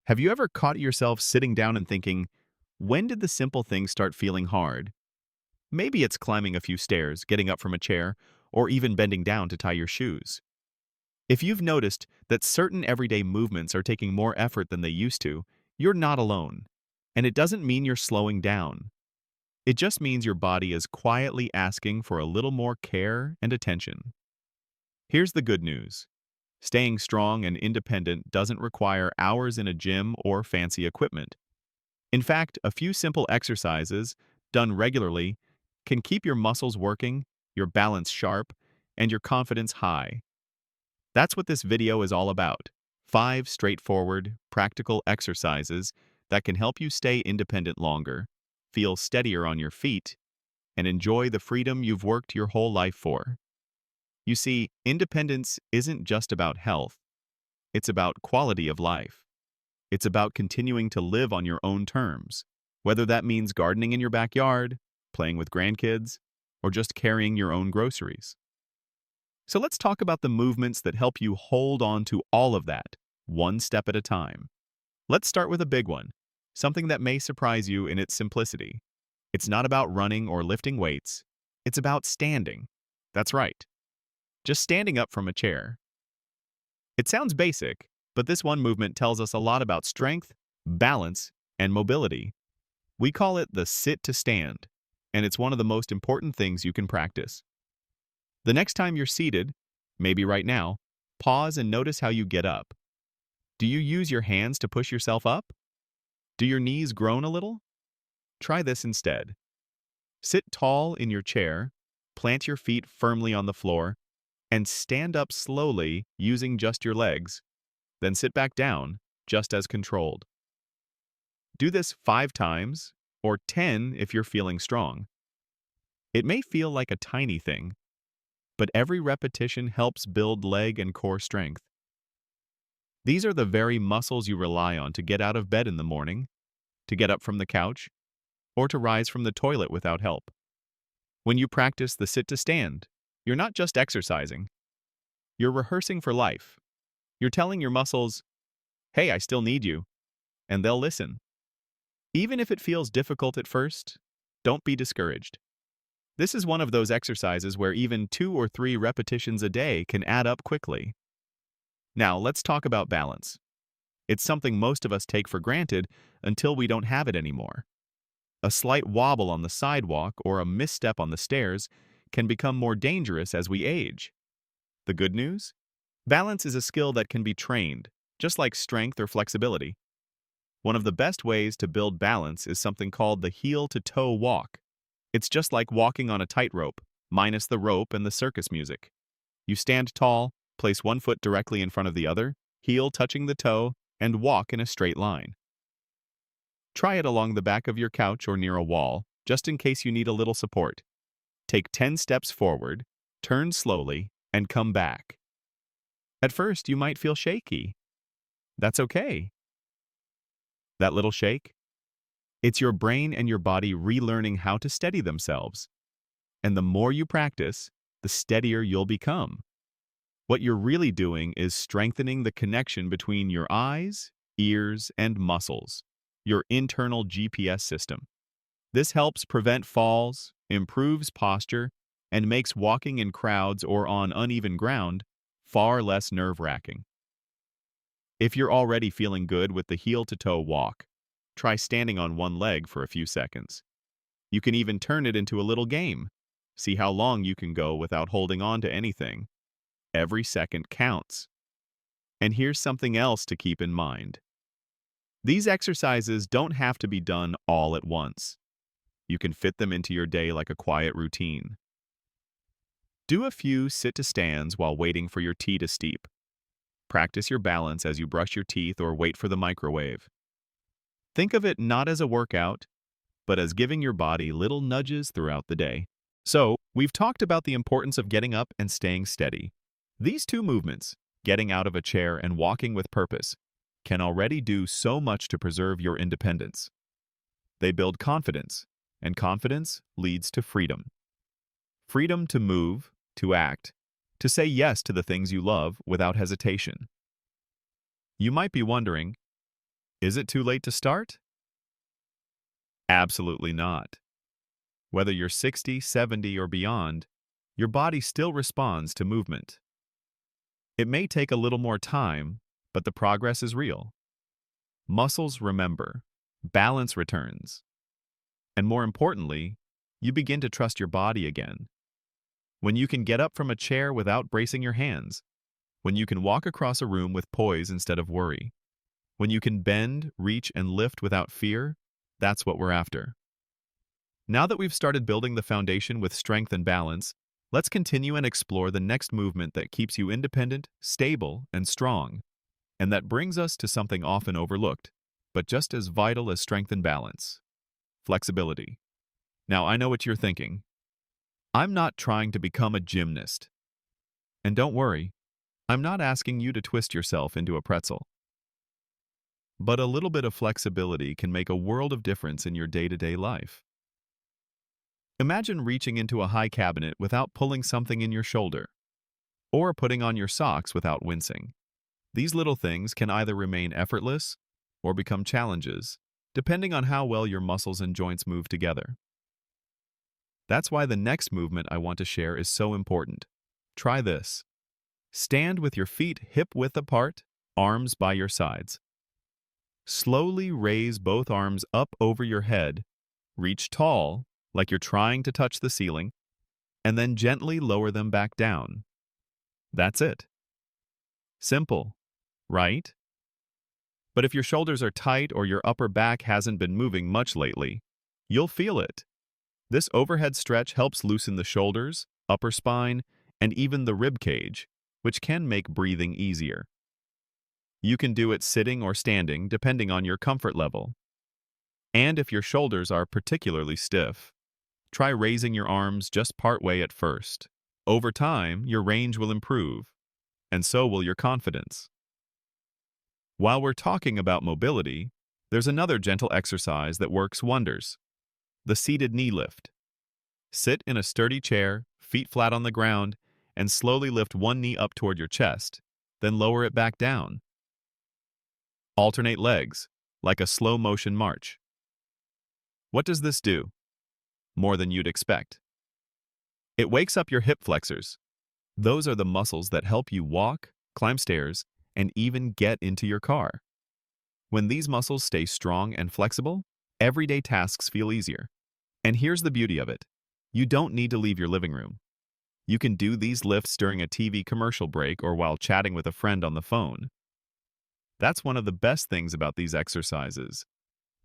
Have you ever caught yourself sitting down and thinking, when did the simple things start feeling hard? Maybe it's climbing a few stairs, getting up from a chair, or even bending down to tie your shoes. If you've noticed that certain everyday movements are taking more effort than they used to, you're not alone. And it doesn't mean you're slowing down. It just means your body is quietly asking for a little more care and attention. Here's the good news. Staying strong and independent doesn't require hours in a gym or fancy equipment. In fact, a few simple exercises, done regularly, can keep your muscles working, your balance sharp, and your confidence high. That's what this video is all about. 5 straightforward, practical exercises that can help you stay independent longer, feel steadier on your feet, and enjoy the freedom you've worked your whole life for. You see, independence isn't just about health, it's about quality of life. It's about continuing to live on your own terms, whether that means gardening in your backyard, playing with grandkids, or just carrying your own groceries. So let's talk about the movements that help you hold on to all of that, one step at a time. Let's start with a big one, something that may surprise you in its simplicity. It's not about running or lifting weights, it's about standing. That's right, just standing up from a chair. It sounds basic, but this one movement tells us a lot about strength, balance, and mobility. We call it the sit to stand, and it's one of the most important things you can practice. The next time you're seated, maybe right now, pause and notice how you get up. Do you use your hands to push yourself up? Do your knees groan a little? Try this instead. Sit tall in your chair, plant your feet firmly on the floor, and stand up slowly using just your legs. Then sit back down, just as controlled. Do this 5 times, or 10 if you're feeling strong. It may feel like a tiny thing, but every repetition helps build leg and core strength. These are the very muscles you rely on to get out of bed in the morning, to get up from the couch, or to rise from the toilet without help. When you practice the sit to stand, you're not just exercising. You're rehearsing for life. You're telling your muscles, hey, I still need you, and they'll listen. Even if it feels difficult at first, don't be discouraged. This is one of those exercises where even 2 or 3 repetitions a day can add up quickly. Now, let's talk about balance. It's something most of us take for granted until we don't have it anymore. A slight wobble on the sidewalk or a misstep on the stairs can become more dangerous as we age. The good news? Balance is a skill that can be trained, just like strength or flexibility. One of the best ways to build balance is something called the heel-to-toe walk. It's just like walking on a tightrope, minus the rope and the circus music. You stand tall, place one foot directly in front of the other, heel touching the toe, and walk in a straight line. Try it along the back of your couch or near a wall, just in case you need a little support. Take 10 steps forward, turn slowly, and come back. At first, you might feel shaky. That's okay. That little shake? It's your brain and your body relearning how to steady themselves. And the more you practice, the steadier you'll become. What you're really doing is strengthening the connection between your eyes, ears, and muscles, your internal GPS system. This helps prevent falls, improves posture, and makes walking in crowds or on uneven ground far less nerve-wracking. If you're already feeling good with the heel-to-toe walk, try standing on one leg for a few seconds. You can even turn it into a little game. See how long you can go without holding on to anything. Every second counts. And here's something else to keep in mind. These exercises don't have to be done all at once. You can fit them into your day like a quiet routine. Do a few sit-to-stands while waiting for your tea to steep. Practice your balance as you brush your teeth or wait for the microwave. Think of it not as a workout, but as giving your body little nudges throughout the day. So, we've talked about the importance of getting up and staying steady. These 2 movements, getting out of a chair and walking with purpose, can already do so much to preserve your independence. They build confidence, and confidence leads to freedom. Freedom to move, to act, to say yes to the things you love without hesitation. You might be wondering, Is it too late to start? Absolutely not. Whether you're 60, 70, or beyond, your body still responds to movement. It may take a little more time, but the progress is real. Muscles remember, balance returns, and more importantly, you begin to trust your body again. When you can get up from a chair without bracing your hands, when you can walk across a room with poise instead of worry, when you can bend, reach, and lift without fear, that's what we're after. Now that we've started building the foundation with strength and balance, let's continue and explore the next movement that keeps you independent, stable, and strong. And that brings us to something often overlooked, but just as vital as strength and balance: flexibility. Now, I know what you're thinking. I'm not trying to become a gymnast. And don't worry, I'm not asking you to twist yourself into a pretzel. But a little bit of flexibility can make a world of difference in your day-to-day life. Imagine reaching into a high cabinet without pulling something in your shoulder, or putting on your socks without wincing. These little things can either remain effortless or become challenges, depending on how well your muscles and joints move together. That's why the next movement I want to share is so important. Try this. Stand with your feet hip-width apart, arms by your sides. Slowly raise both arms up over your head, reach tall, like you're trying to touch the ceiling, and then gently lower them back down. That's it. Simple, right? But if your shoulders are tight or your upper back hasn't been moving much lately, you'll feel it. This overhead stretch helps loosen the shoulders, upper spine, and even the rib cage, which can make breathing easier. You can do it sitting or standing, depending on your comfort level. And if your shoulders are particularly stiff, try raising your arms just partway at first. Over time, your range will improve, and so will your confidence. While we're talking about mobility, there's another gentle exercise that works wonders: the seated knee lift. Sit in a sturdy chair, feet flat on the ground, and slowly lift one knee up toward your chest, then lower it back down. Alternate legs, like a slow-motion march. What does this do? More than you'd expect. It wakes up your hip flexors. Those are the muscles that help you walk, climb stairs, and even get into your car. When these muscles stay strong and flexible, everyday tasks feel easier. And here's the beauty of it: you don't need to leave your living room. You can do these lifts during a TV commercial break or while chatting with a friend on the phone. That's one of the best things about these exercises.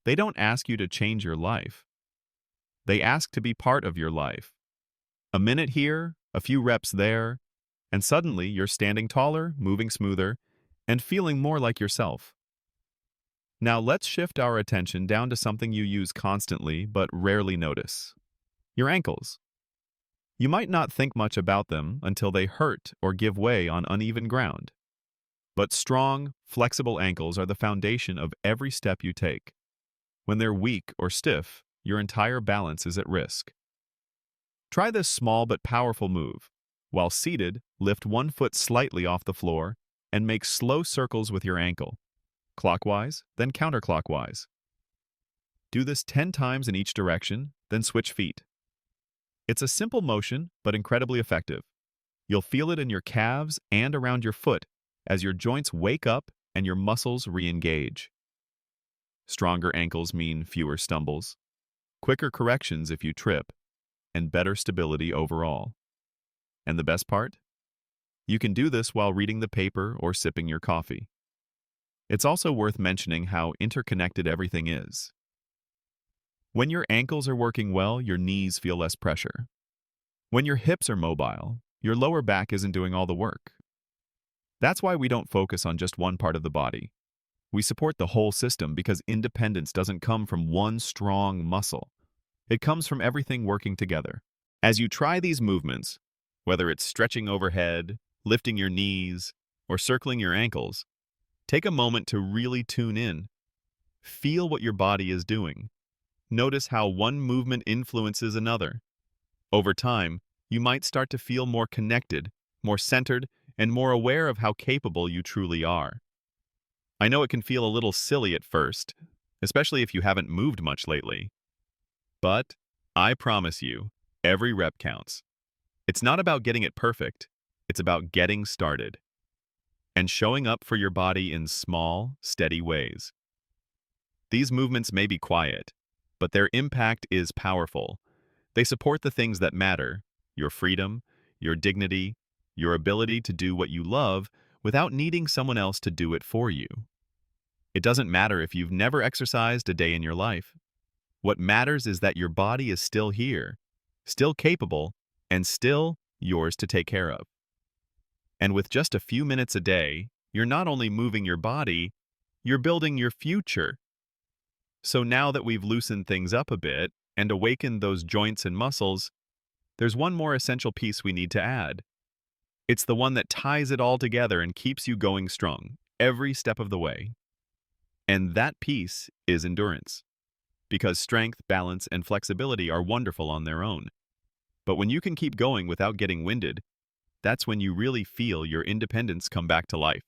They don't ask you to change your life. They ask to be part of your life. A minute here, a few reps there, and suddenly you're standing taller, moving smoother, and feeling more like yourself. Now let's shift our attention down to something you use constantly but rarely notice: your ankles. You might not think much about them until they hurt or give way on uneven ground. But strong, flexible ankles are the foundation of every step you take. When they're weak or stiff, your entire balance is at risk. Try this small but powerful move. While seated, lift one foot slightly off the floor and make slow circles with your ankle, clockwise, then counterclockwise. Do this 10 times in each direction, then switch feet. It's a simple motion, but incredibly effective. You'll feel it in your calves and around your foot as your joints wake up and your muscles re-engage. Stronger ankles mean fewer stumbles, quicker corrections if you trip, and better stability overall. And the best part? You can do this while reading the paper or sipping your coffee. It's also worth mentioning how interconnected everything is. When your ankles are working well, your knees feel less pressure. When your hips are mobile, your lower back isn't doing all the work. That's why we don't focus on just one part of the body. We support the whole system because independence doesn't come from one strong muscle. It comes from everything working together. As you try these movements, whether it's stretching overhead, lifting your knees, or circling your ankles, take a moment to really tune in. Feel what your body is doing. Notice how one movement influences another. Over time, you might start to feel more connected, more centered, and more aware of how capable you truly are. I know it can feel a little silly at first, especially if you haven't moved much lately. But I promise you, every rep counts. It's not about getting it perfect, it's about getting started and showing up for your body in small, steady ways. These movements may be quiet, but their impact is powerful. They support the things that matter: your freedom, your dignity, your ability to do what you love without needing someone else to do it for you. It doesn't matter if you've never exercised a day in your life. What matters is that your body is still here, still capable, and still yours to take care of. And with just a few minutes a day, you're not only moving your body, you're building your future. So now that we've loosened things up a bit and awakened those joints and muscles, there's one more essential piece we need to add. It's the one that ties it all together and keeps you going strong, every step of the way. And that piece is endurance. Because strength, balance, and flexibility are wonderful on their own. But when you can keep going without getting winded, that's when you really feel your independence come back to life.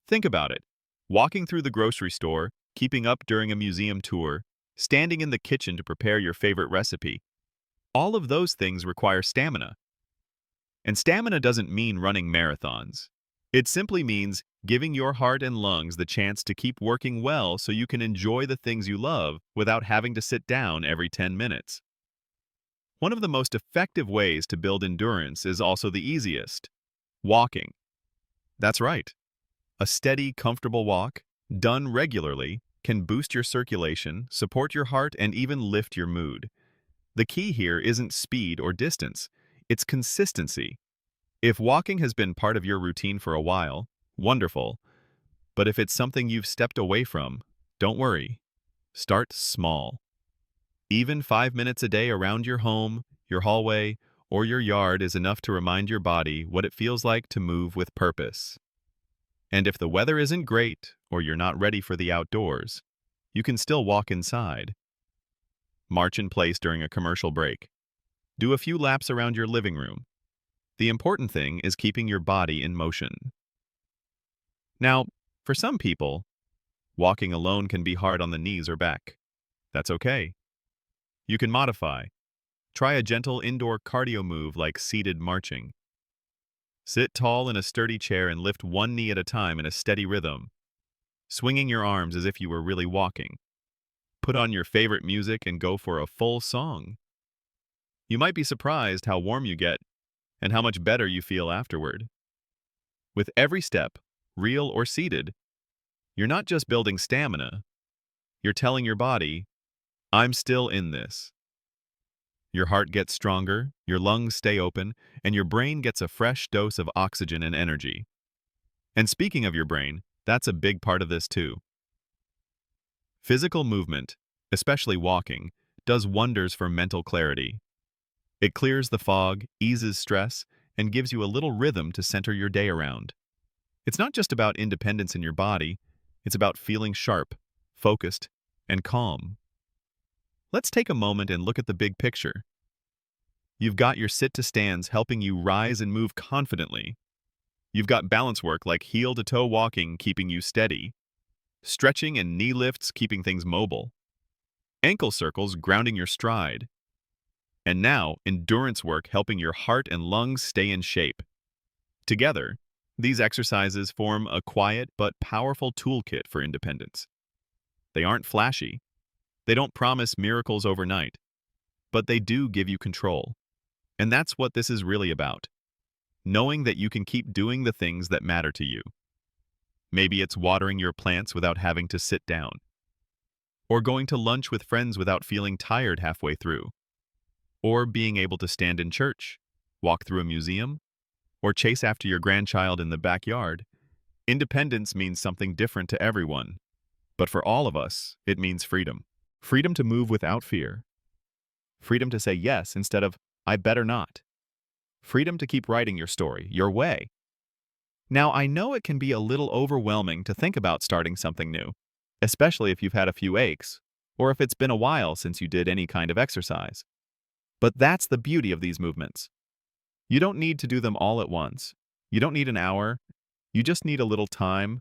Think about it. Walking through the grocery store, keeping up during a museum tour, standing in the kitchen to prepare your favorite recipe. All of those things require stamina. And stamina doesn't mean running marathons. It simply means giving your heart and lungs the chance to keep working well so you can enjoy the things you love without having to sit down every 10 minutes. One of the most effective ways to build endurance is also the easiest: walking. That's right. A steady, comfortable walk, done regularly, can boost your circulation, support your heart, and even lift your mood. The key here isn't speed or distance, it's consistency. If walking has been part of your routine for a while, wonderful. But if it's something you've stepped away from, don't worry. Start small. Even 5 minutes a day around your home, your hallway, or your yard is enough to remind your body what it feels like to move with purpose. And if the weather isn't great or you're not ready for the outdoors, you can still walk inside. March in place during a commercial break. Do a few laps around your living room. The important thing is keeping your body in motion. Now, for some people, walking alone can be hard on the knees or back. That's okay. You can modify. Try a gentle indoor cardio move like seated marching. Sit tall in a sturdy chair and lift one knee at a time in a steady rhythm, swinging your arms as if you were really walking. Put on your favorite music and go for a full song. You might be surprised how warm you get and how much better you feel afterward. With every step, real or seated, you're not just building stamina, you're telling your body, I'm still in this. Your heart gets stronger, your lungs stay open, and your brain gets a fresh dose of oxygen and energy. And speaking of your brain, that's a big part of this too. Physical movement, especially walking, does wonders for mental clarity. It clears the fog, eases stress, and gives you a little rhythm to center your day around. It's not just about independence in your body, it's about feeling sharp, focused, and calm. Let's take a moment and look at the big picture. You've got your sit-to-stands helping you rise and move confidently. You've got balance work like heel-to-toe walking keeping you steady, stretching and knee lifts keeping things mobile, ankle circles grounding your stride, and now endurance work helping your heart and lungs stay in shape. Together, these exercises form a quiet but powerful toolkit for independence. They aren't flashy. They don't promise miracles overnight, but they do give you control. And that's what this is really about. Knowing that you can keep doing the things that matter to you. Maybe it's watering your plants without having to sit down, or going to lunch with friends without feeling tired halfway through, or being able to stand in church, walk through a museum, or chase after your grandchild in the backyard. Independence means something different to everyone, but for all of us, it means freedom. Freedom to move without fear. Freedom to say yes instead of, I better not. Freedom to keep writing your story, your way. Now, I know it can be a little overwhelming to think about starting something new, especially if you've had a few aches, or if it's been a while since you did any kind of exercise. But that's the beauty of these movements. You don't need to do them all at once. You don't need an hour. You just need a little time,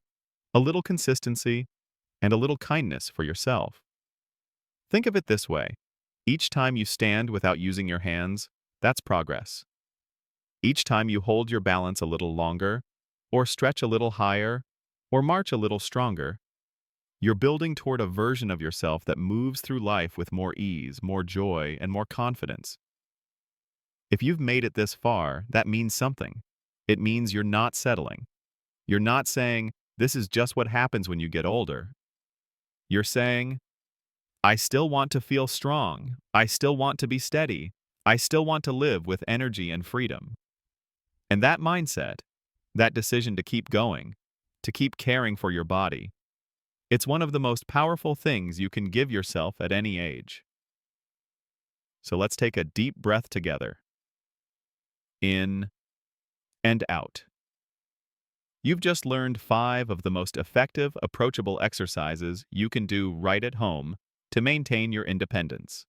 a little consistency, and a little kindness for yourself. Think of it this way. Each time you stand without using your hands, that's progress. Each time you hold your balance a little longer, or stretch a little higher, or march a little stronger, you're building toward a version of yourself that moves through life with more ease, more joy, and more confidence. If you've made it this far, that means something. It means you're not settling. You're not saying, this is just what happens when you get older. You're saying, I still want to feel strong. I still want to be steady. I still want to live with energy and freedom. And that mindset, that decision to keep going, to keep caring for your body, it's one of the most powerful things you can give yourself at any age. So let's take a deep breath together. In and out. You've just learned 5 of the most effective, approachable exercises you can do right at home to maintain your independence.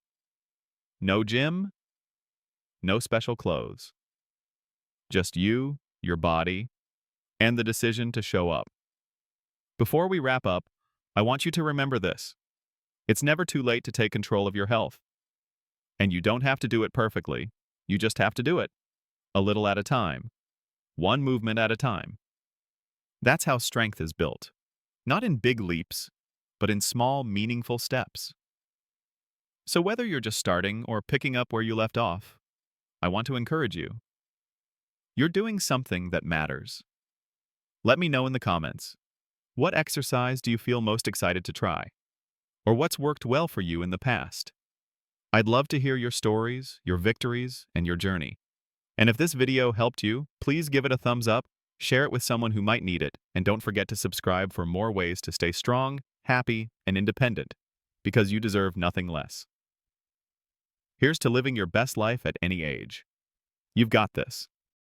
No gym, no special clothes. Just you, your body, and the decision to show up. Before we wrap up, I want you to remember this. It's never too late to take control of your health. And you don't have to do it perfectly. You just have to do it. A little at a time. One movement at a time. That's how strength is built. Not in big leaps, but in small, meaningful steps. So whether you're just starting or picking up where you left off, I want to encourage you. You're doing something that matters. Let me know in the comments. What exercise do you feel most excited to try? Or what's worked well for you in the past? I'd love to hear your stories, your victories, and your journey. And if this video helped you, please give it a thumbs up, share it with someone who might need it, and don't forget to subscribe for more ways to stay strong, happy, and independent, because you deserve nothing less. Here's to living your best life at any age. You've got this.